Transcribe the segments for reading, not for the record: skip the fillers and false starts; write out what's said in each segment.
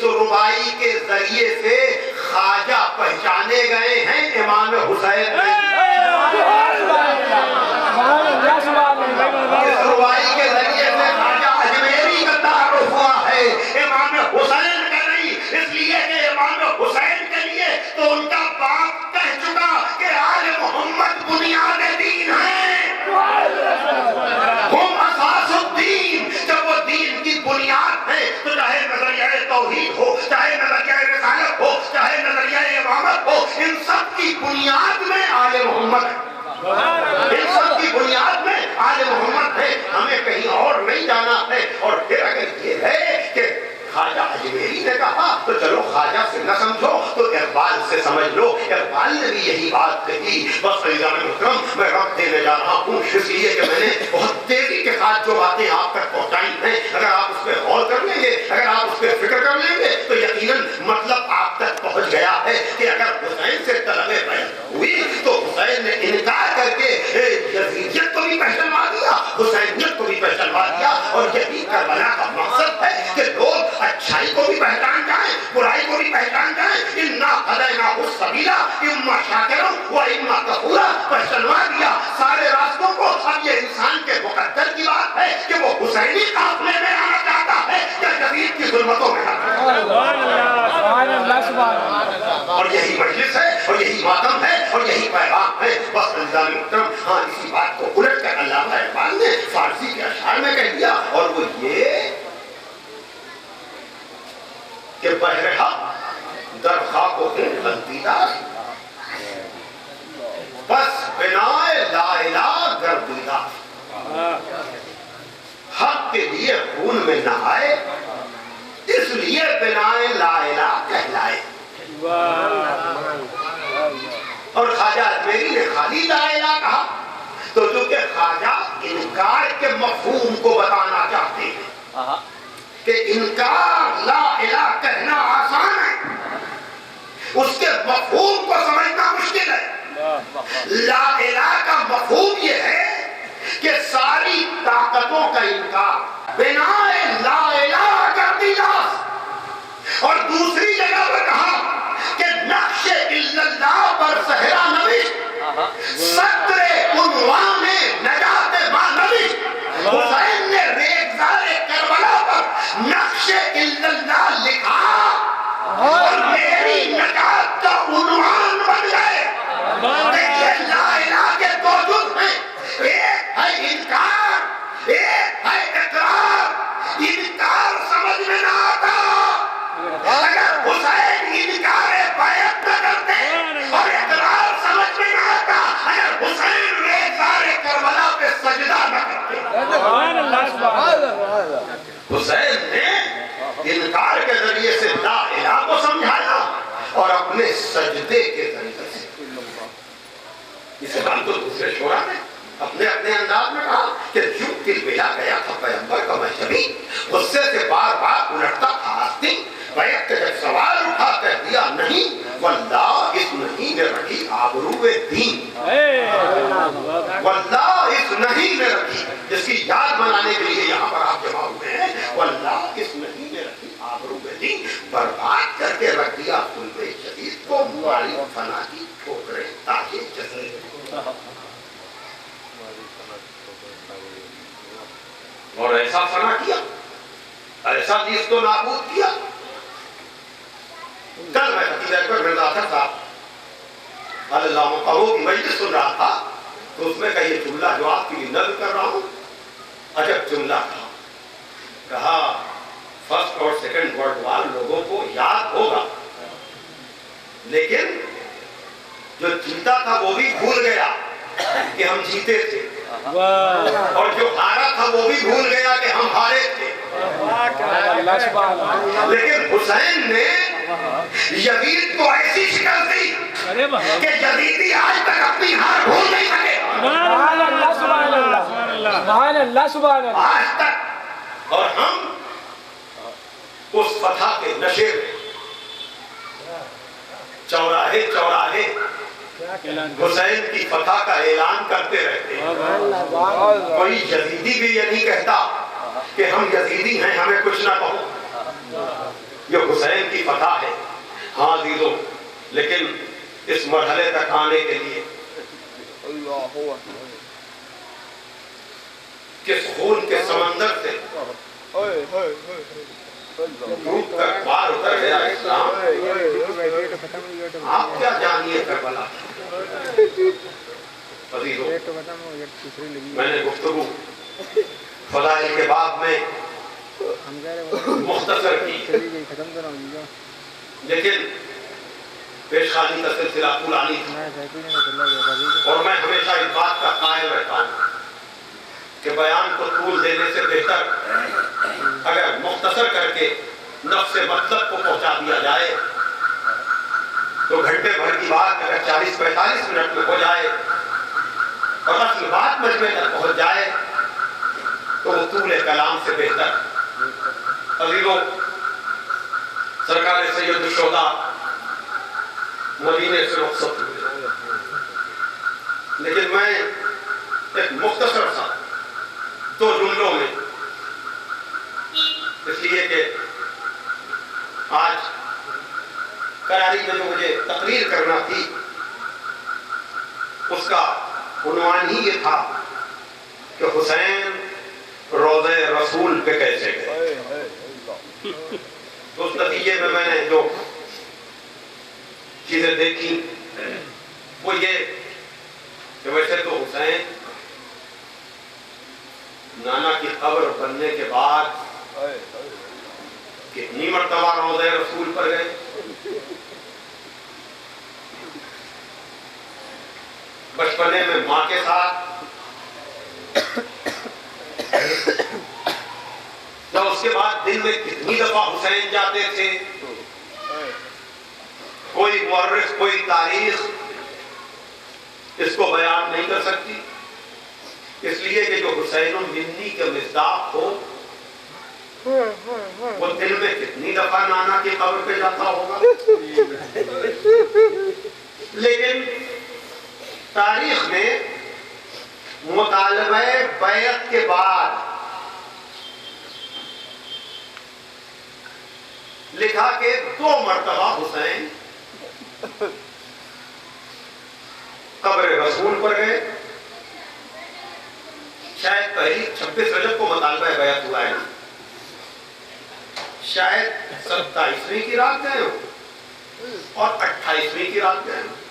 اس ربائی کے ذریعے سے خواجہ پہچانے گئے ہیں امام حسین میں. اس ربائی کے ذریعے سے خواجہ اجمیری کا تعارف ہوا ہے، امام حسین کا نہیں. اس لیے کہ امام حسین کے لیے تو ان کا باپ کہہ چکا کہ آل محمد بنیاد دین ہے، ہم اساس الدین. جب وہ دین کی بنیاد ہے تو چاہے نظریہ توحید ہو، چاہے نظریہ رسالت ہو، چاہے نظریہ امامت ہو، ان سب کی بنیاد میں آل محمد ہے. ان سب کی بنیاد میں آل محمد ہے. ہمیں کہیں اور نہیں جانا ہے. اور پھر اگر یہ ہے کہ خواجہ اجمیری نے کہا تو چلو خواجہ سے نہ سمجھو تو اقبال سے سمجھ لو. اقبال نے بھی یہی بات کہی. بس عزیزان محترم میں رب دینے جا رہا ہوں اس لیے کہ میں نے بہت تیزی کے ساتھ جو باتیں آپ تک پہنچائی ہیں، اگر آپ اس پہ غور کر لیں گے، اگر آپ اس پہ فکر کر لیں گے تو یقیناً مطلب آپ تک پہنچ گیا ہے کہ اگر حسین سے طلب بیعت ہوئی تو حسین نے انکار کر کے یزیدیت کو بھی پہچانوا دیا، حسینیت کو بھی پہچانوا دیا. اور یہی کربلا کا مقصد ہے کہ لوگ اچھائی کو بھی پہچان جائیں، برائی کو بھی پہچان جائیں. انا ہدیناہ السبیل اما شاکرا و اما کفورا پہچانوا دیا سارے راستوں کو. اب یہ انسان کے مقدر کی بات ہے کہ وہ حسینی قافلے میں آنا چاہتا ہے یا یزید کی ظلمتوں میں آنا چاہتا ہے. اور یہی مجلس ہے اور یہی ماتم ہے اور یہی پیغام ہے. بس عزیزان محترم ہاں اسی بات کو الٹ کر علامہ اقبال نے فارسی کے اشعار میں کہہ دیا اور وہ یہ کہ بہر حق در خاک و خون غلطیدار بس بنائے لا الہ گردیدار. حق کے لیے خون میں نہائے اس لیے بنائے لا الہ کہلائے. اور خواجہ اجمیری نے خالی لا الہ کہا تو چونکہ خواجہ انکار کے مفہوم کو بتانا چاہتے ہیں کہ انکار لا الہ کہنا آسان ہے، اس کے مفہوم کو سمجھنا مشکل ہے. لا الہ کا مفہوم یہ ہے کہ ساری طاقتوں کا انکار، بنائے لا الہ کر دی جا. اور دوسری جگہ پر کہا کہ نقش الا اللہ پر صحرا نوشت، صدر عنوان نجات ما نوشت. حسین نے ریگزار کربلا پر نقش الا اللہ لکھا اور میری نجات کا عنوان بن گئے. دیکھیے لا الہ کے دو جز ہیں، ایک ہے انکار، ایک ہے اقرار. انکار سمجھ میں نہ آتا. اگر حسین انکار بیعت نہ کرتے اور اقرار سمجھ میں نہ آتا، اگر حسین ریگزار کربلا پہ سجدہ نہ کرتے. حسین نے انکار کے ذریعے سے لا الہ کو سمجھایا اور اپنے سجدے کے ذریعے سے. اسے ہم تو دوسرے شعرا نے اپنے اپنے انداز میں کہا کہ یوں دل بلا گیا تھا پیغمبر کا مشتبی، غصے سے بار بار الٹتا تھا آستین. بیعت کا جب سوال اٹھا کہہ دیا نہیں، واللہ اس نہیں نے رکھی آبروئے دین. واللہ اس نہیں نے رکھی، جس کی یاد منانے کے لیے یہاں پر آپ جمع ہوئے ہیں. واللہ اس نہیں نے رکھی آبروئے دین، برباد کر کے رکھ دیا قلبِ جدید کو مواری فنا کی ٹھوکریں تاکہ جسے. اور ایسا فنا کیا، ایسا چیز کو نابود کیا. کل میں خطیب اکبر مرزا اطہر صاحب اللہ مقاموں کی مجلس سن رہا تھا تو اس میں کا یہ جملہ جو آپ کے لیے نقل کر رہا ہوں عجب جملہ کہا فرسٹ اور سیکنڈ ورلڈ وار لوگوں کو یاد ہوگا لیکن جو جیتا تھا وہ بھی بھول گیا کہ ہم جیتے تھے اور جو ہارا تھا وہ بھی بھول گیا کہ ہم ہارے تھے. لیکن حسین نے یزید کو ایسی شکل دی کہ یزیدی آج تک اپنی ہار بھول نہیں سکے. آج تک. اور ہم اس فتح کے نشے میں چوراہے چوراہے حسین کی فتح کا اعلان کرتے رہتے ہیں. کوئی یزیدی بھی یہ نہیں کہتا کہ ہم یزیدی ہیں ہمیں کچھ نہ کہو. جو حسین کی فتح ہے. ہاں عزیزو، لیکن اس مرحلے تک آنے کے لیے کس خون کے سمندر سے ڈوب کر پار اتر گیا اسلام. آپ کیا جانیے کربلا. عزیزو، میں نے گفتگو فضائل کے باب میں مختصر کی، لیکن پیشخانی کا سلسلہ طولانی تھا، اور میں ہمیشہ اس بات کا قائل رہتا ہوں کہ بیان کو طول دینے سے بہتر اگر مختصر کر کے نفس مطلب کو پہنچا دیا جائے تو گھنٹے بھر کی بات اگر 40-45 منٹ میں ہو جائے اور اصل بات مجمع تک پہنچ جائے تو وہ طول کلام سے بہتر. عزیزو، سرکار سید الشہداء مدینے سے رخصت ہوئے، لیکن میں ایک مختصر سا 2 جملوں میں، اس لیے کہ آج کراری میں جو مجھے تقریر کرنا تھی اس کا عنوان ہی یہ تھا کہ حسین روضہ رسول پہ کیسے گئے. تو اس نتیجے میں نے جو چیزیں دیکھی وہ یہ کہ ویسے تو حسین نانا کی قبر بننے کے بعد کتنی مرتبہ روضہ رسول پر گئے. بچپنے میں ماں کے ساتھ، تو اس کے بعد دن میں کتنی دفعہ حسین جاتے تھے. کوئی مورخ، کوئی تاریخ اس کو بیان نہیں کر سکتی، اس لیے کہ جو حسین المنی کے مصداق ہو وہ دل میں کتنی دفعہ نانا کی قبر پہ جاتا ہوگا. لیکن تاریخ میں مطالبہ بیعت کے بعد لکھا کہ 2 مرتبہ حسین قبر رسول پر گئے. شاید پہلی 26 رجب کو مطالبہ بیعت ہوا ہے، شاید 27ویں کی رات گئے ہوں اور 28ویں کی رات گئے ہوں.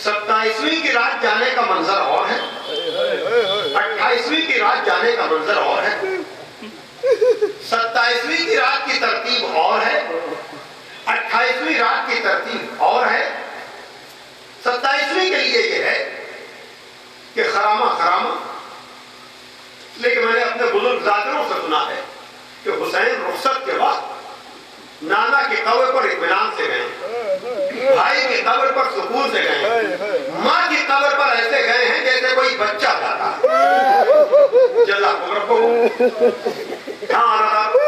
27ویں کی رات جانے کا منظر اور ہے، 28ویں کی رات جانے کا منظر اور ہے. 27ویں کی رات کی ترتیب اور ہے، 28ویں رات کی ترتیب اور ہے. 27ویں کے لیے یہ ہے کہ خرامہ خرامہ، لیکن میں نے اپنے بزرگ ذاکروں سے سنا ہے کہ حسین رخصت کے وقت نانا کی قبر پر اطمینان سے گئے، بھائی کی قبر پر سکون سے گئے، ماں کی قبر پر ایسے گئے ہیں جیسے کوئی بچہ جاتا ہے. جزاکم ربکم. کہاں آ رہا تھا؟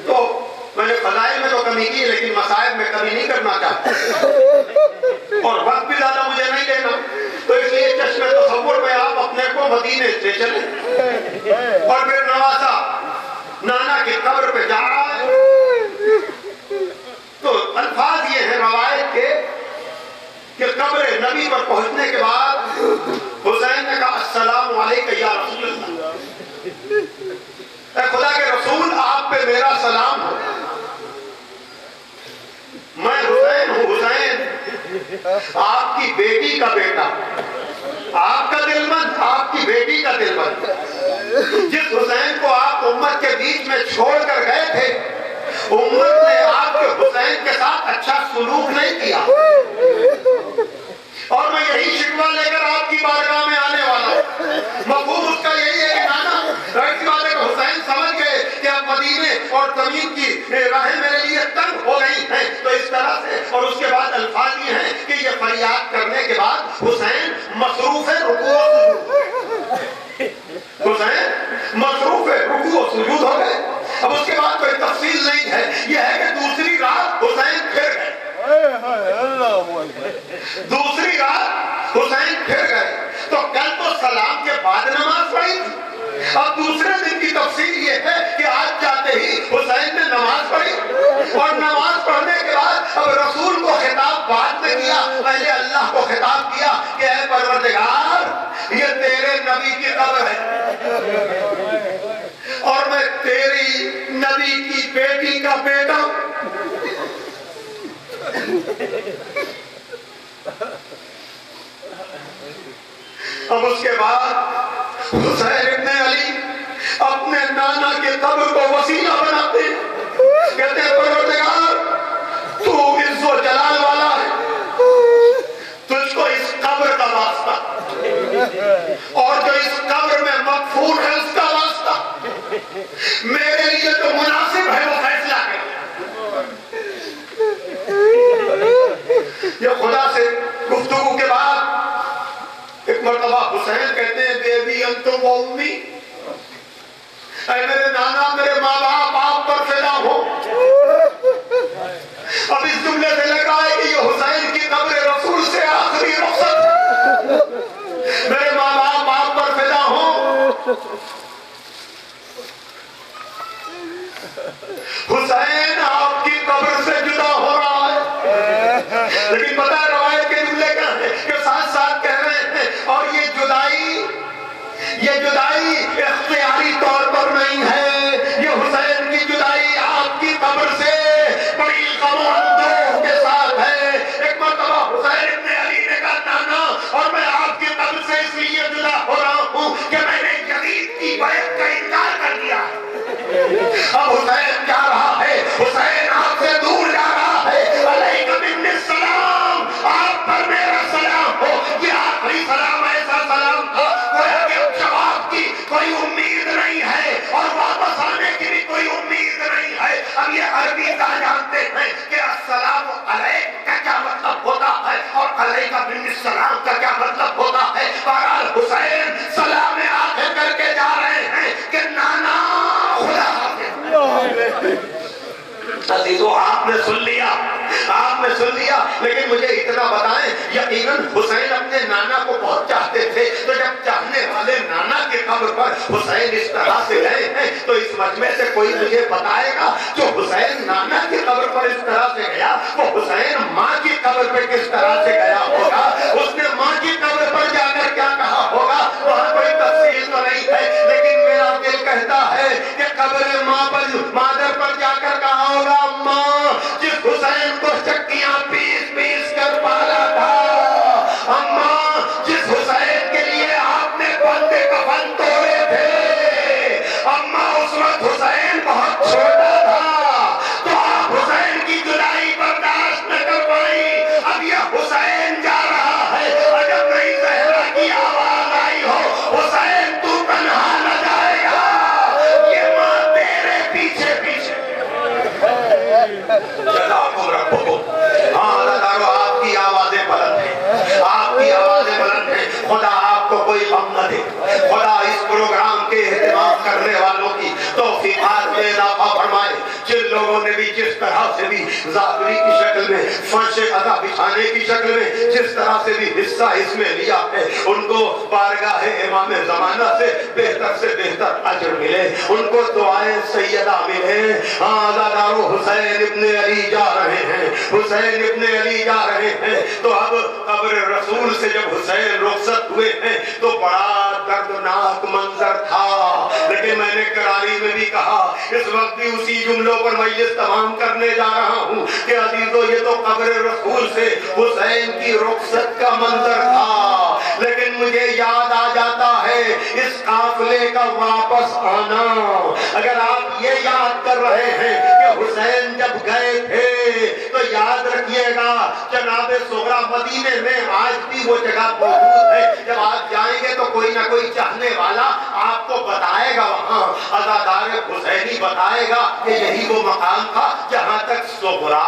تو میں نے فضائل میں تو کمی کی، لیکن مصائب میں کمی نہیں کرنا چاہتا اور وقت بھی زیادہ مجھے نہیں دینا. تو اس لیے چشم تصور میں آپ اپنے کو مدینے سے چلیں اور پھر نواسا نانا کی قبر پہ جا رہا ہے. تو الفاظ یہ ہیں روایت کے کہ قبر نبی پر پہنچنے کے بعد حسین نے کہا السلام علیکم یا رسول اللہ. اے خدا کے رسول، آپ پہ میرا سلام ہو. میں حسین ہوں، حسین آپ کی بیٹی کا بیٹا، آپ کا دلبند، آپ کی بیٹی کا دلبند. جس حسین کو آپ امت کے بیچ میں چھوڑ کر گئے تھے، امت نے آپ کے حسین کے ساتھ اچھا سلوک نہیں کیا، اور میں یہی شکوہ لے کر آپ کی بارگاہ میں آنے والا ہوں. مفہوم اس کا یہی ہے کہ نانا رہتی بات ہے کہ حسین سمجھ گئے کہ اب مدینے اور زمین کی راہیں میرے لیے تنگ ہو گئی ہیں. تو اس طرح سے، اور اس کے بعد الفاظ یہ ہیں کہ یہ فریاد کرنے کے بعد حسین مصروف رکوع و سجود، حسین مصروف رکوع و سجود ہو گئے. اب اس کے بعد کوئی تفصیل نہیں ہے، یہ ہے کہ دوسری رات حسین پھر گئے، دوسری رات حسین پھر گئے. تو کل تو سلام کے بعد نماز پڑھی تھی، اب دوسرے دن کی تفصیل یہ ہے کہ آج جاتے ہی حسین نے نماز پڑھی، اور نماز پڑھنے کے بعد اب رسول کو خطاب بعد میں کیا، پہلے اللہ کو خطاب کیا کہ اے پروردگار یہ تیرے نبی کی قبر ہے اور میں تیری نبی کی بیٹی کا بیٹا ہوں۔ اب اس کے بعد حسین ابن علی اپنے نانا کے قبر کو وسیلہ بناتے ہیں، کہتے ہیں پروردگار تو عز و جلال والا ہے، تجھ کو اس قبر کا واسطہ اور جو اس قبر میں مدفون ہے اس کا واسطہ، میرے لیے جو مناسب ہے وہ فیصلہ کرے۔ یہ خدا سے گفتگو کے بعد ایک مرتبہ حسین کہتے ہیں بیبی انتم و امی، اے میرے نانا میرے ماں باپ آپ پر فدا ہو۔ اب اس جملے سے لگ رہا ہے کہ یہ حسین کی قبر رسول سے آخری رخصت، میرے ماں باپ آپ پر فدا ہو۔ حسین آپ کی قبر سے جدا ہو رہا ہے، لیکن پتہ ہے روایت کے جملے کیا ہیں کہ ساتھ ساتھ کہہ رہے ہیں اور یہ جدائی اختیاری طور پر نہیں ہے، یہ حسین کی جدائی آپ کی قبر سے بڑی غم و اندوہ کے ساتھ ہے۔ ایک مرتبہ حسین ابن علی نے کہا نانا اور میں آپ کی قبر سے اس لیے جدا ہو رہا ہوں کہ میں نے یزید کی بیعت کا انکار کر دیا ہے۔ اب حسین جا رہا ہے، حسین آپ سے دور جا رہا ہے، علیکم منی السلام، آپ پر میرا سلام ہو۔ یہ آخری سلام ایسا سلام تھا گویا کہ اب جواب کی کوئی امید نہیں ہے اور واپس آنے کی بھی کوئی امید نہیں ہے۔ اب یہ عربی کا جانتے ہیں کہ السلام علیک کا کیا مطلب ہوتا ہے اور علیکم منی السلام کا کیا مطلب ہوتا ہے۔ بہرحال حسین سلام آخر کر کے جا رہے ہیں کہ نانا خدا حافظ۔ عزیزو آپ نے سن لیا، لیکن مجھے اتنا بتائیں یقیناً حسین اپنے نانا کو بہت چاہتے تھے، تو جب چاہنے والے نانا کے قبر پر حسین اس طرح سے گئے ہیں تو اس مجمع سے کوئی مجھے بتائے گا جو حسین نانا کی قبر پر اس طرح سے گیا وہ حسین ماں کی قبر پہ کس طرح سے گیا ہوگا، اس نے ماں کی قبر پر جا کر کیا کہا ہوگا، وہاں کوئی تفصیل تو نہیں ہے، لیکن میرا دل کہتا ہے کہ قبر مادر پر جا کر کہا ہوگا ماں جس حسین کو چکیاں پیس کر پالا تھا، اماں جس حسین کے لیے آپ نے بندے کفن توڑے تھے، اماں اس وقت حسین بہت چھوٹا تھا تو آپ حسین کی جدائی برداشت نہ کر پائی۔ اب یہ حسین جا رہا ہے، عجب نہیں زہرا کی آواز آئی ہو حسین تو تنہا نہ جائے گا، یہ ماں تیرے پیچھے پیچھے۔ جزاکم ربکم۔ ہاں ادارو آپ کی آوازیں بلند ہیں، آپ کی آوازیں بلند ہیں، خدا آپ کو کوئی غم نہ دے، خدا اس پروگرام کے اہتمام کرنے والوں کی توفیقات میں اضافہ فرمائے، جن لوگوں نے بھی جس طرح سے بھی ظاہری کی شکل میں فرش ادا بچھانے کی شکل میں جس طرح سے بھی حصہ اس میں لیا ہے ان کو بارگاہ امام زمانہ سے بہتر اجر ملے، ان کو دعائیں سیدہ ملے۔ ہاں ازادارو حسین ابن علی جا رہے ہیں، حسین ابن علی جا رہے ہیں، تو اب قبر رسول سے جب حسین رخصت ہوئے ہیں تو بڑا دردناک منظر تھا، لیکن میں نے قراری میں بھی کہا اس وقت بھی اسی جملوں پر مجلس تمام کرنے جا رہا ہوں کہ عزیزو یہ تو قبر رسول سے حسین کی رخصت کا منظر تھا، لیکن مجھے یاد آ جاتا ہے اس قافلے کا واپس آنا۔ اگر آپ یہ یاد کر رہے ہیں کہ حسین جب گئے تھے تو یاد رکھیے گا جناب صغرا مدینے میں آج بھی وہ جگہ موجود ہے، جب آپ جائیں گے تو کوئی نہ کوئی چاہنے والا آپ کو بتائے گا، وہاں عزادار حسینی بتائے گا کہ یہی وہ مقام تھا جہاں تک صغرا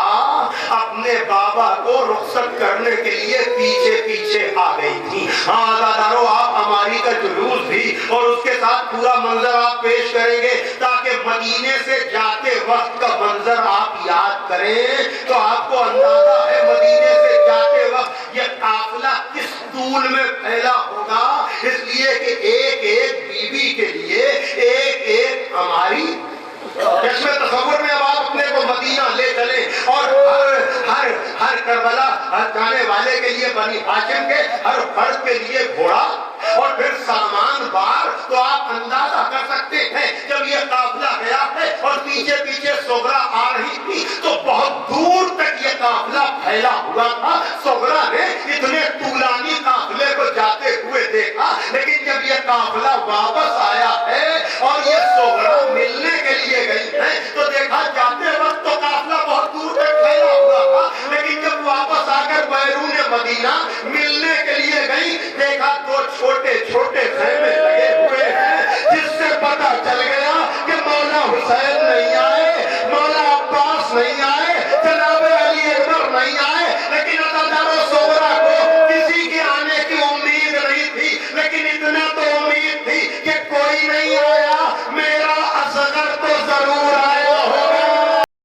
اپنے بابا کو رخصت کرنے کے لیے پیچھے پیچھے آ گئی تھی۔ ہاں عزادارو آپ ہماری کا جلوس بھی اور اس کے ساتھ پورا منظر آپ پیش کریں گے تاکہ مدینے سے جاتے وقت کا منظر آپ یاد کریں تو آپ کو اندازہ ہے مدینے سے جاتے وقت یہ قافلہ کس طول میں پھیلا ہوگا، اس لیے کہ ایک ایک بیوی کے لیے ایک ایک ہماری ہر جانے والے کے لیے بنی ہاشم کے ہر فرد کے لیے گھوڑا اور پھر سامان بار. تو آپ اندازہ کر سکتے ہیں جب یہ قافلہ گیا ہے اور پیچھے پیچھے سغرا آ رہی تھی تو بہت دور تک یہ قافلہ پھیلا ہوا تھا. سغرا نے اتنے طولانی قافلے کو جاتے ہوئے دیکھا, لیکن جب یہ قافلہ واپس آیا ہے اور یہ سغرا ملنے کے لیے گئی ہے تو دیکھا جاتے وقت تو قافلہ بہت دور تک پھیلا ہوا تھا, لیکن جب واپس آ کر بیرون مدینہ ملنے